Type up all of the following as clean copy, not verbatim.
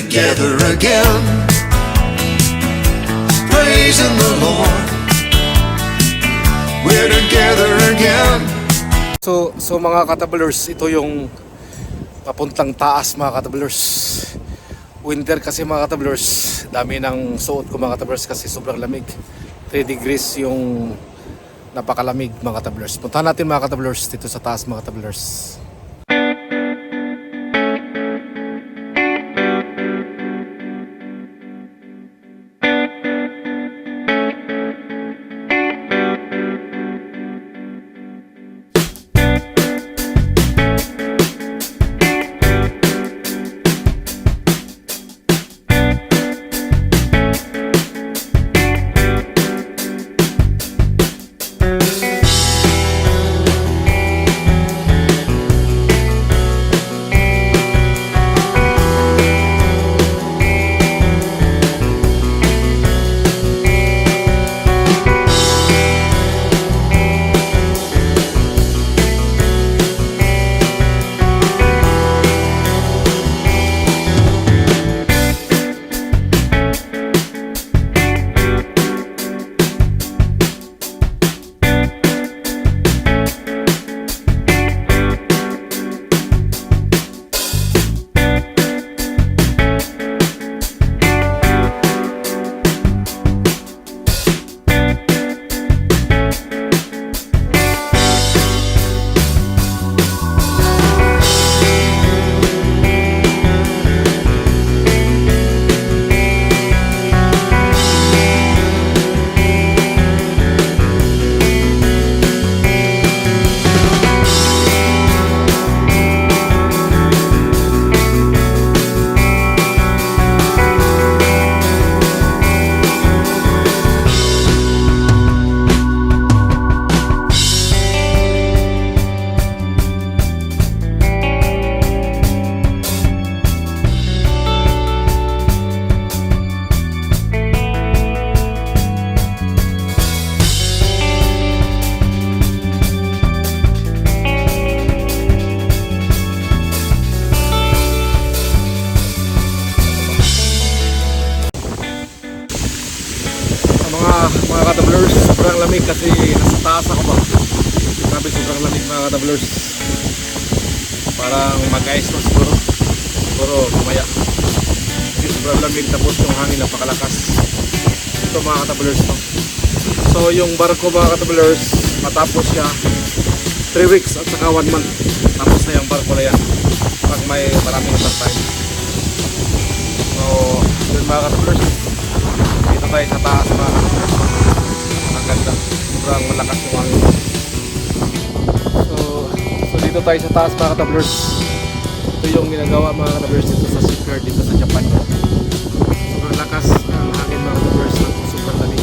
together again, praising the Lord. We're together again. So mga katablers, ito yung papuntang taas mga katablers. Winter kasi mga katablers, dami ng suot ko mga katablers kasi sobrang lamig. 3 degrees yung napakalamig mga katablers. Puntahan natin mga katablers dito sa taas mga katablers. Mga katablers, sobrang lamig kasi nasa taas ako ba. Grabe sobrang lamig mga katablers. Parang mag-ice na siguro mamaya. Kasi sobrang lamig tapos yung hangin napakalakas. Ito mga katablers no. So yung barko mga katablers, matapos siya 3 weeks at saka 1 month. Tapos na yung barko na yan pag may maraming time. So yun mga katablers, dito tayo sa taas mga katablers. Ang ganda, sobrang malakas yung hangin. So dito tayo sa taas mga katablers. Ito yung ginagawa mga katablers dito sa shipyard dito sa Japan. Sobrang lakas ang hangin mga katablers, super lamig.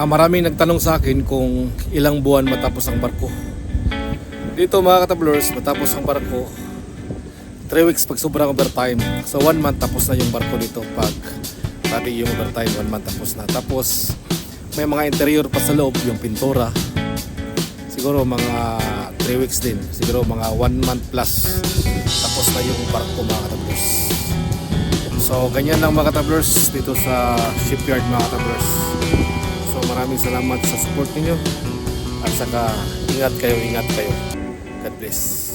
Maraming nagtanong sa akin kung ilang buwan matapos ang barko. Dito mga katablers, matapos ang barko 3 weeks pag sobrang overtime. So 1 month tapos na yung barko dito. Pag ready yung overtime, 1 month tapos na. Tapos may mga interior pa sa loob, yung pintura. Siguro mga 3 weeks din. Siguro mga 1 month plus tapos na yung barko mga katablers. So ganyan lang mga katablers dito sa shipyard mga katablers. So maraming salamat sa support ninyo. At saka ingat kayo. God bless.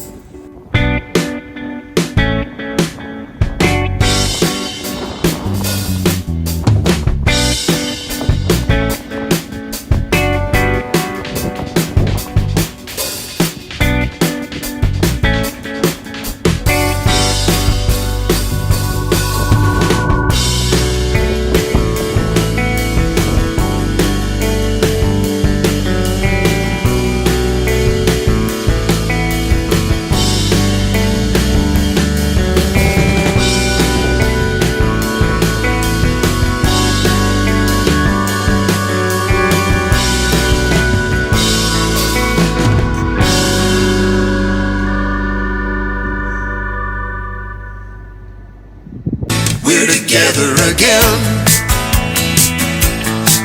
We're together again,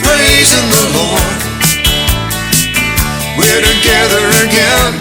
praising the Lord. We're together again,